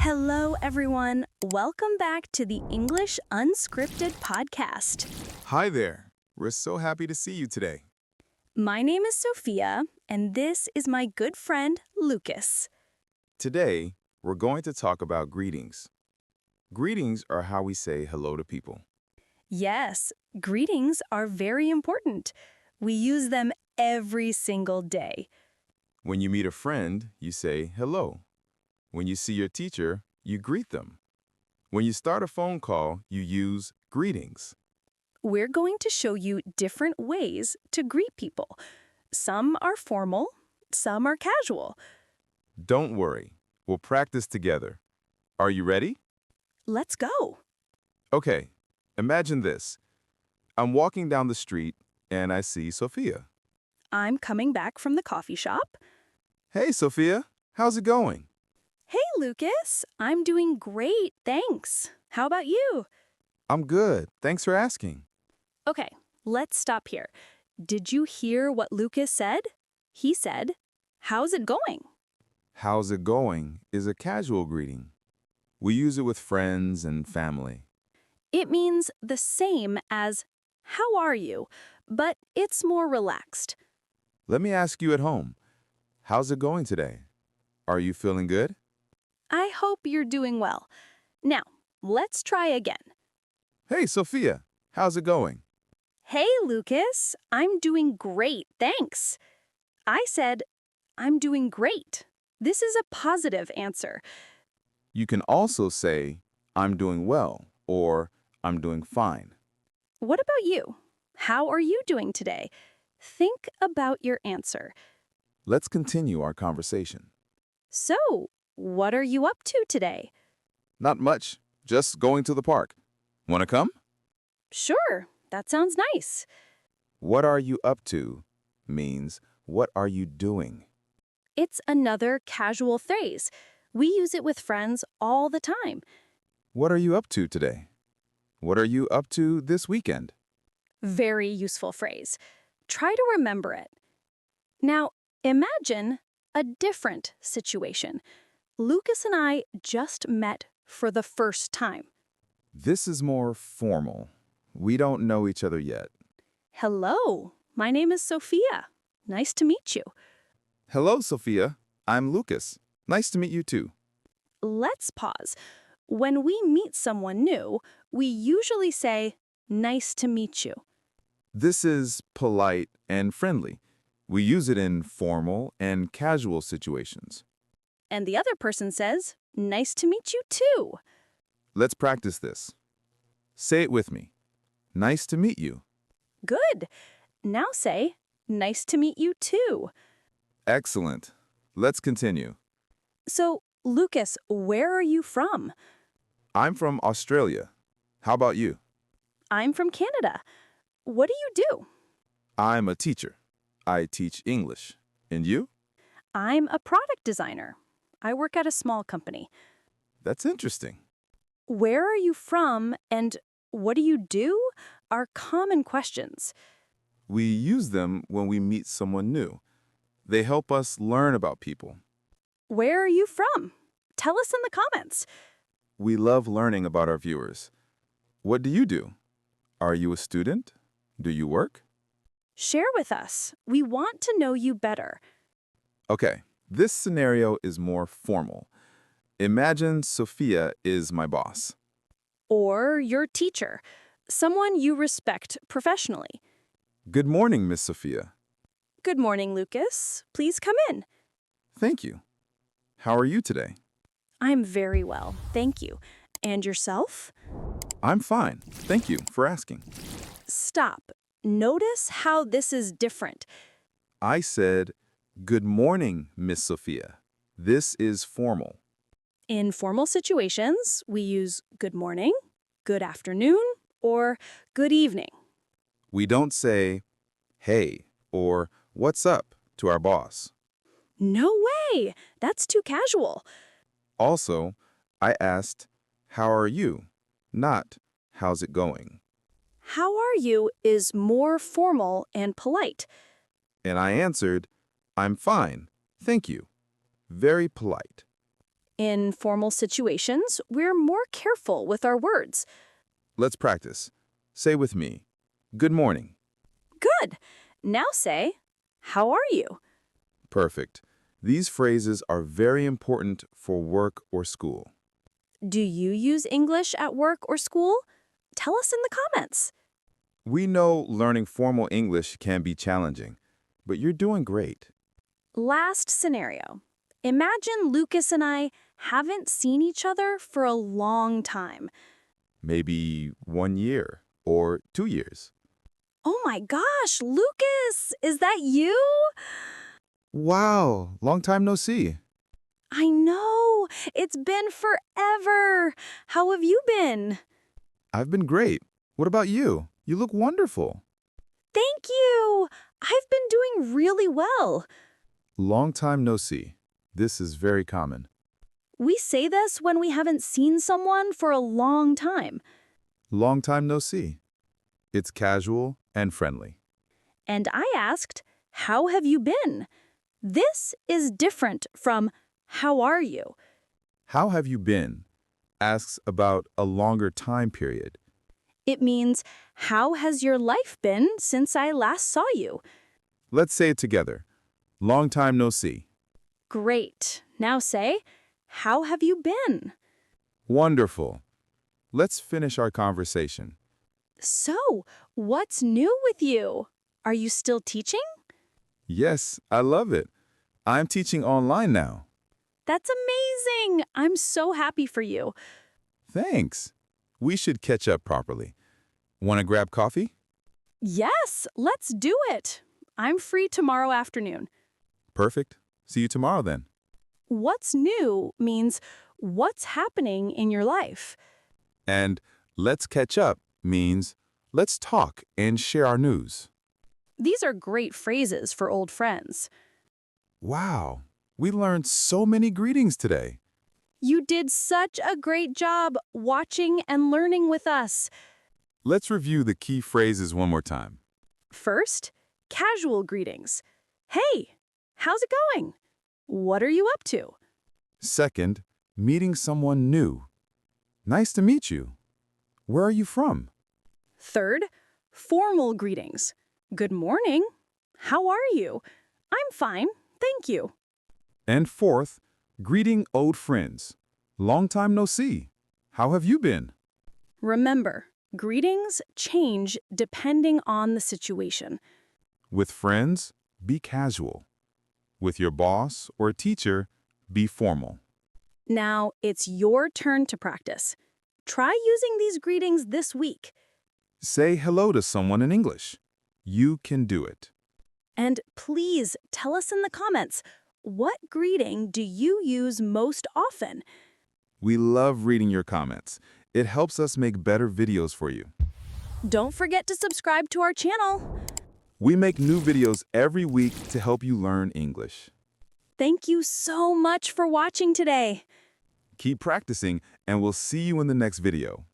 Hello, everyone. Welcome back to the English Unscripted podcast. Hi there. We're so happy to see you today. My name is Sophia, and this is my good friend, Lucas. Today, we're going to talk about greetings. Greetings are how we say hello to people. Yes, greetings are very important. We use them every single day. When you meet a friend, you say hello. When you see your teacher, you greet them. When you start a phone call, you use greetings. We're going to show you different ways to greet people. Some are formal, some are casual. Don't worry. We'll practice together. Are you ready? Let's go. Okay, imagine this. I'm walking down the street and I see Sophia. I'm coming back from the coffee shop. Hey, Sophia. How's it going? Hey, Lucas. I'm doing great, thanks. How about you? I'm good. Thanks for asking. Okay, let's stop here. Did you hear what Lucas said? He said, "How's it going?" How's it going is a casual greeting. We use it with friends and family. It means the same as, "How are you?" but it's more relaxed. Let me ask you at home. How's it going today? Are you feeling good? I hope you're doing well. Now, let's try again. Hey, Sophia. How's it going? Hey, Lucas. I'm doing great, thanks. I said, "I'm doing great." This is a positive answer. You can also say, I'm doing well, or I'm doing fine. What about you? How are you doing today? Think about your answer. Let's continue our conversation. So, what are you up to today? Not much, just going to the park. Want to come? Sure, that sounds nice. What are you up to means, what are you doing? It's another casual phrase. We use it with friends all the time. What are you up to today? What are you up to this weekend? Very useful phrase. Try to remember it. Now, imagine a different situation. Lucas and I just met for the first time. This is more formal. We don't know each other yet. Hello, my name is Sophia. Nice to meet you. Hello, Sophia. I'm Lucas. Nice to meet you too. Let's pause. When we meet someone new, we usually say, "Nice to meet you." This is polite and friendly. We use it in formal and casual situations. And the other person says, "Nice to meet you too." Let's practice this. Say it with me. Nice to meet you. Good. Now say, "Nice to meet you too." Excellent. Let's continue. So, Lucas, where are you from? I'm from Australia. How about you? I'm from Canada. What do you do? I'm a teacher. I teach English. And you? I'm a product designer. I work at a small company. That's interesting. Where are you from and what do you do are common questions. We use them when we meet someone new. They help us learn about people. Where are you from? Tell us in the comments. We love learning about our viewers. What do you do? Are you a student? Do you work? Share with us. We want to know you better. Okay, this scenario is more formal. Imagine Sophia is my boss. Or your teacher, someone you respect professionally. Good morning, Miss Sophia. Good morning, Lucas. Please come in. Thank you. How are you today? I'm very well, thank you. And yourself? I'm fine. Thank you for asking. Stop. Notice how this is different. I said, good morning, Miss Sophia. This is formal. In formal situations, we use good morning, good afternoon, or good evening. We don't say, hey, or what's up to our boss. No way! That's too casual. Also, I asked, how are you? Not, how's it going? How are you is more formal and polite. And I answered, I'm fine, thank you. Very polite. In formal situations, we're more careful with our words. Let's practice. Say with me, good morning. Good. Now say, how are you? Perfect. These phrases are very important for work or school. Do you use English at work or school? Tell us in the comments. We know learning formal English can be challenging, but you're doing great. Last scenario. Imagine Lucas and I haven't seen each other for a long time. Maybe 1 year or 2 years. Oh my gosh, Lucas, is that you? Wow, long time no see. I know, it's been forever. How have you been? I've been great. What about you? You look wonderful. Thank you. I've been doing really well. Long time no see. This is very common. We say this when we haven't seen someone for a long time. Long time no see. It's casual and friendly. And I asked, how have you been? This is different from, how are you? How have you been? Asks about a longer time period. It means, how has your life been since I last saw you? Let's say it together. Long time no see. Great. Now say, how have you been? Wonderful. Let's finish our conversation. So, what's new with you? Are you still teaching? Yes, I love it. I'm teaching online now. That's amazing. I'm so happy for you. Thanks. We should catch up properly. Want to grab coffee? Yes, let's do it. I'm free tomorrow afternoon. Perfect. See you tomorrow then. What's new means what's happening in your life. And let's catch up means let's talk and share our news. These are great phrases for old friends. Wow, we learned so many greetings today. You did such a great job watching and learning with us. Let's review the key phrases one more time. First, casual greetings. Hey, how's it going? What are you up to? Second, meeting someone new. Nice to meet you. Where are you from? Third, formal greetings. Good morning. How are you? I'm fine, thank you. And fourth, greeting old friends. Long time no see. How have you been? Remember, greetings change depending on the situation. With friends, be casual. With your boss or teacher, be formal. Now, it's your turn to practice. Try using these greetings this week. Say hello to someone in English. You can do it. And please tell us in the comments, what greeting do you use most often? We love reading your comments. It helps us make better videos for you. Don't forget to subscribe to our channel. We make new videos every week to help you learn English. Thank you so much for watching today. Keep practicing, and we'll see you in the next video.